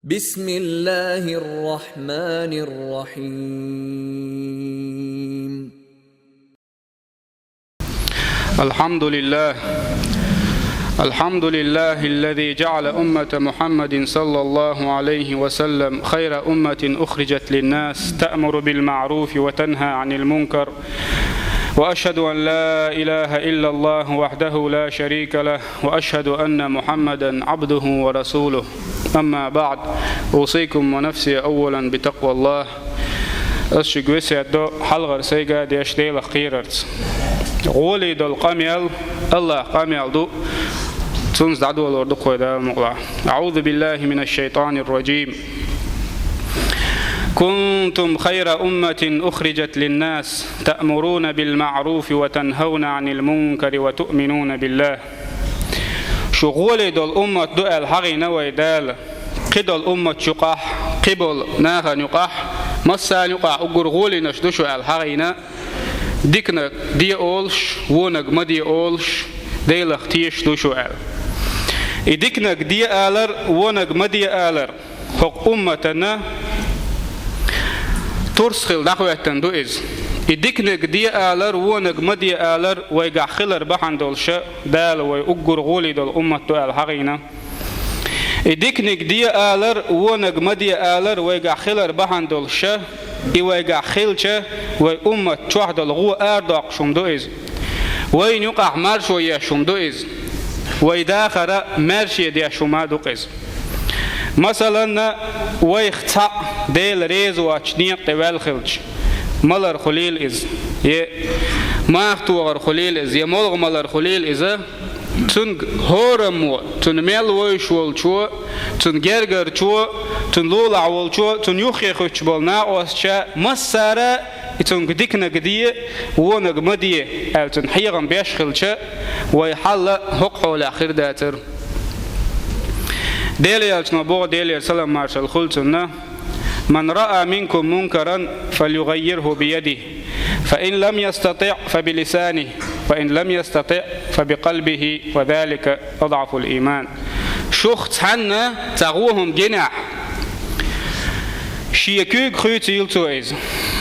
بسم الله الرحمن الرحيم. الحمد لله الذي جعل أمة محمد صلى الله عليه وسلم خير أمة أخرجت للناس تأمر بالمعروف وتنهى عن المنكر، وأشهد أن لا إله إلا الله وحده لا شريك له، وأشهد أن محمدا عبده ورسوله. أما بعد، أوصيكم ونفسي أولا بتقوى الله. أشجع وسيدو حلقة سيجا ديش ليلة خيرت ولد القميل الله قميل دو تنز دعوة الأرض قويدا المقلع. أعوذ بالله من الشيطان الرجيم. كنتم خير أمة أخرجت للناس تأمرون بالمعروف وتنهون عن المنكر وتؤمنون بالله. شغول دول أمة دو الحغي نوي دال قدل أمة شقاح قبل ناغا نقاح مسا نقاح أقر غولي نشدوشو الحغينا ديكنا دي أولش ونق مدي أولش دي لختيش دوشو إديكنا دي آلر ونق مدي آلر حق أمتنا ترسخل دعوتن دو إز إديكنا دي آلر ونق مدي آلر ويقع خلر بحن دولش دال ويقر غولي دول أمة دو الحغينا إديكنا دي آلر ونق مدي آلر ويقع خلر بحن دولش ويقع خلش وأمة شوحد الغو أردق شم دو إز وين يقع مرشو يشم دو إز ويداخر مرشي دي شما دو إز. مثلا ويختع ديل ريز واتشنيق طوال خلش ملر خليل إز ما اختوغر خليل إز يمولغ ملر خليل إز تن هورمو تن ميل ويشول شو تن جرجر شو تن لولع وول شو تن يخي خوش بالنا واسشا مسارة تن قديكنا قدية ونق مدية أو تن حيغن بيشخل شا ويحل حقه الأخير داتر ديلي يالتنبوغ ديلي سلام مارشال خلتنا من رأى منكم منكرا فليغيره بيده فإن لم يستطع فبلسانه فإن لم يستطع فبقلبه وذلك أضعف الإيمان. شخص حنا تغوهم جناح شيكوغ خيط يلتو إز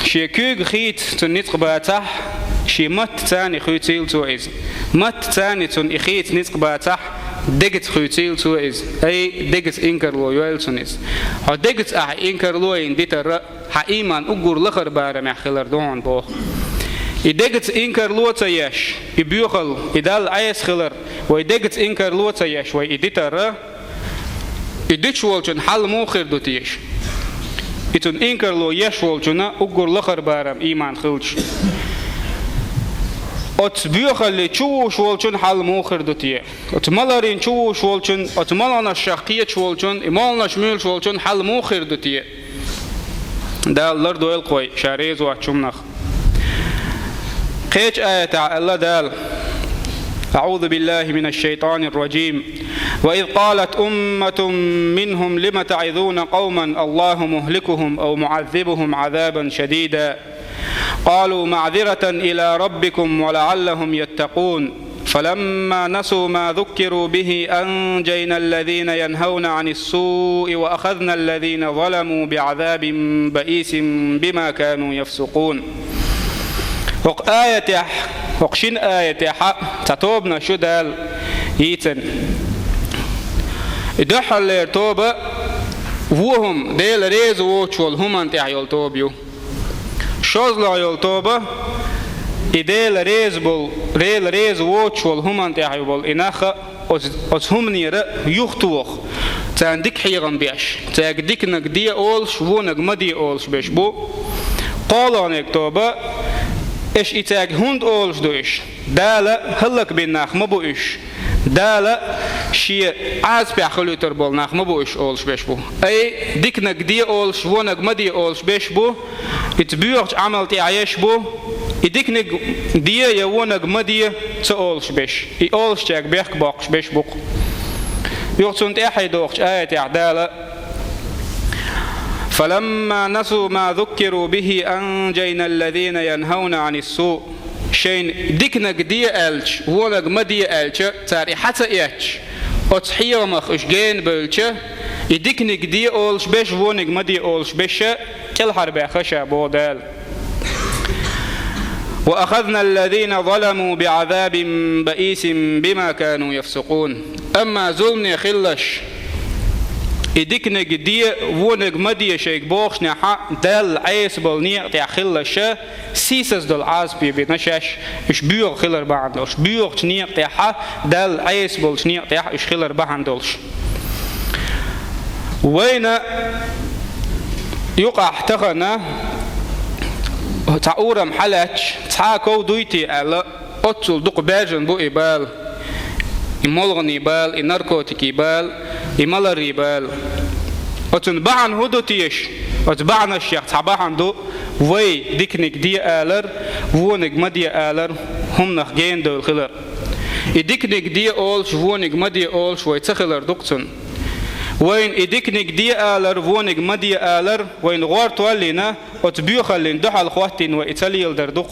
شيكوغ خيط تنطق باتح شي مت تاني خيط يلتو إز مت تاني تن إخيط نطق باتح دقت خيطيل تو إز أي دقت إنكر لو يالسون إز ها دقت إنكر لو إن ديتر حإيمان أجور لخر بارم يخلر دون بوه يدقت إنكر لو تياش يبيخل يدال عيس خلر ويدقت إنكر لو تياش ويديتر يديش والجن حل موخر دو تياش يتون إنكر لو يش والجنا أجور لخر بارم إيمان خلش أتبيخل لشوش والجن حل موخر دوتيه أتملارين شوش والجن أتملنا الشقية والجن إمالنا شميل والجن حل موخر دوتيه ده اللرد والقوي شاريز واتشمنخ قيش آية الله دال أعوذ بالله من الشيطان الرجيم. وإذ قالت أمة منهم لم تعظون قوما الله مهلكهم أو معذبهم عذابا شديدا قالوا معذرة إلى ربكم ولعلهم يتقون فلما نسوا ما ذكروا به أنجينا الذين ينهون عن السوء وأخذنا الذين ظلموا بعذاب بئيس بما كانوا يفسقون. وقشين آية حق تتوبنا شدال يتن دحل التوبة وهم ديل ريز ووشول هم انتح يلتوبيو شوزلا يلتوبة إديل ريز ووشول هم انتح يبول إناخ أزهم نيرا يختوخ تاندك حيغن بيش تاندك نقدي أولش ونق مدي أولش بيش بو قالوا نكتوبة إيش إتاق هند أولش دوش دالا هلك بيناخ مبو إيش دالا شيء عاز بيحخلو تربول ناخ مبو إيش أولش بيش بو أي ديك نقدي أولش ونق مدي أولش بيش بو إتبيوغ عملتي عيش بو إديك نقدي يونق مدي تأولش بيش إولش تاق بيخ باقش بيش بو يغتون تأحي دوغش آية عدالة فلما نسوا ما ذكروا به أنجينا الذين ينهون عن السوء شين ديكنا قدية ألش ونق مدية ألش تاري حتى إيش أتحيرمخ إشجين بلش يديكنك دي أولش بيش وونك مدي أولش بيش كل حرب خشى بودال وأخذنا الذين ظلموا بعذاب بئيس بما كانوا يفسقون أما ظلمني خلش يديكنك دي وونك مدي شيك بوخش نحا دال عيس بالنيق تاع خلش سيسس دل عازبي بنشاش إش بيوغ خلر بعندلش بيوغ تنيق تاعها دال عيس بال تنيق تاع إش خلر بعندلش وين يقع تغنى تعورم حلاتش تعاكو دويتي على أتصل دق باجن بو إبال إمولغني بال إناركوتيكي بال إمالري بال أتنبعن هدو تيش أتبعنا الشيخ تعبعن دو وي ديكنك دي آلر وونك مدي آلر هم نخجين دو الخلر إديكنك دي أولش وونك مدي أولش ويتخلر دقتن وين إديكنك دي آلر وونك مدي آلر وين غور تولينا وتبيوخلين دحل خواتين وإتاليل دردق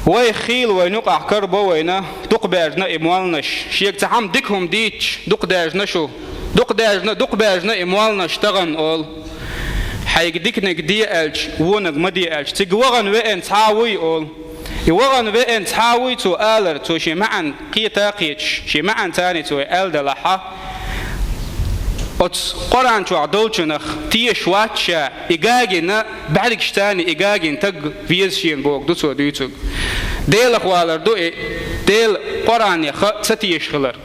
وي خيل وينقع كربو وينا دق باجنا إموالنش شيك تعم ديكهم ديتش دق داجنا شو دق باجنا إموالنش تغن أول حيك ديكنك دي ألش وونك مدي ألش تقوغن وين تعاوي أول يوغن وين تعاوي تو آلر تو شي معن قيتا قيتش شي معن تاني تو آل دلحا أتس قرآن شو عدولشنخ تيش واتشا إيجاجنا بعدك شتاني إيجاجن تج فيزشين بوك دوسو ديتوج ديل أخوالر دو ديل قرآن يخ ستيش خلر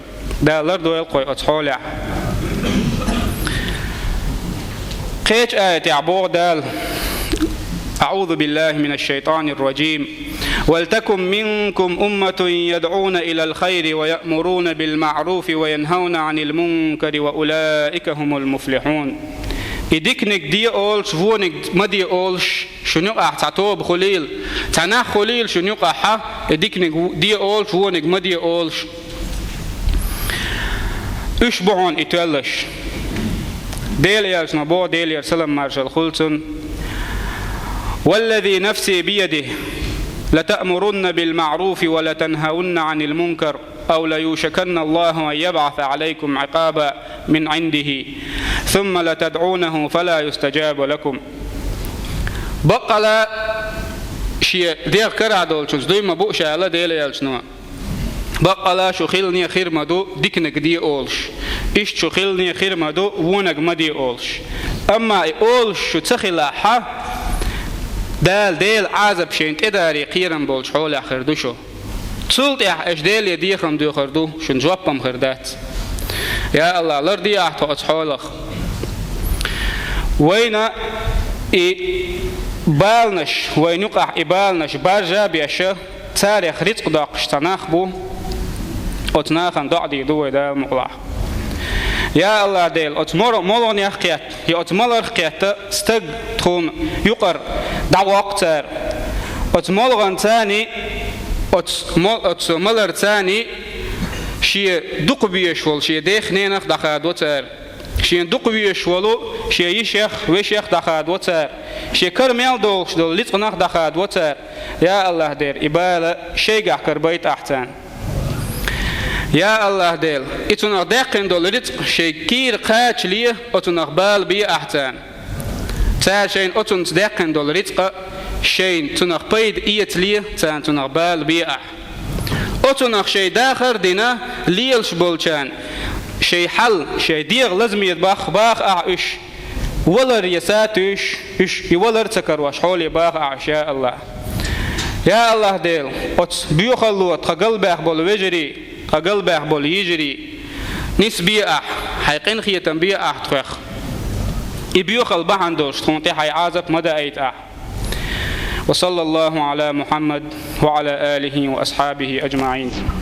دالر دو يلقي أتحولع قيش آية عبور دال أعوذ بالله من الشيطان الرجيم ولتكن منكم أمة يدعون إلى الخير ويأمرون بالمعروف وينهون عن المنكر وأولئك هم المفلحون إديكنك دي أولش وونك مدي أولش شنوقع تعتوب خليل تناخ خليل شنوقع حا إديكنك دي أولش وونك مدي أولش إشبعون إتولش ديل يالش نبو ديل يرسلم مارشال خلصن والذي نفسي بيده لتأمرن بالمعروف ولتنهون عن المنكر أو ليوشكن الله أن يبعث عليكم عقابا من عنده ثم لتدعونه فلا يستجاب لكم بقى شيء دير كرع دولشوز دوي ما بوش على ديل يالشنوا بقى لا شو خيلني خير مدو ديكنك دي أولش إيش شو خيلني خير مدو ونك مدي أولش أما أولش شو تخيل حا ديل عازب شين تداري قيرن بولش حول آخر دوشو تصلت إيش ديل يديخم دو خردو شن جوابم خردات يا الله لردي أحتو أتحولخ وين بالنش وين يقع إبالنش بارجا بيشه تاريخ رزق داقش تناخ بو أتناخن دعدي دو دا مقلع يا الله ديل أتمر مولون يحكيت يا أتمر حكيت استج تون يقر دعوة أكتر أتملغن تاني أتملر تاني شيء دق بيشول شيء دخنينخ دخاد وتر شيء دق بيشولو شيء يشيخ ويشيخ دخاد وتر شيء كرمال دولش دول لتقنخ دخاد وتر يا الله دير إبالة شيء قحكر بيت أحسن يا الله ديل إتناخ دقن دول رزق شيء كير قاتش ليه أتناخ بال بي أحسن تار شين أتناخ دقن دول رزق شين تناخ بيد إيت ليه تان تناخ بال بي أح أتناخ شيء داخر دينا ليلش بولشان شيء حل شيء ديغ لازم يتباخ باخ أعش ولر يساتش إش يولر تكر وش حولي باخ أعشاء الله يا الله ديل أت بيوخلو تقلبه بول وجري قلبه بول يجري نسبي أح حيقين خيتم بي أح تخخ يبيوخل بحندوش تونتي حي عازب مدى أيت أح وصلى الله على محمد وعلى آله وأصحابه أجمعين.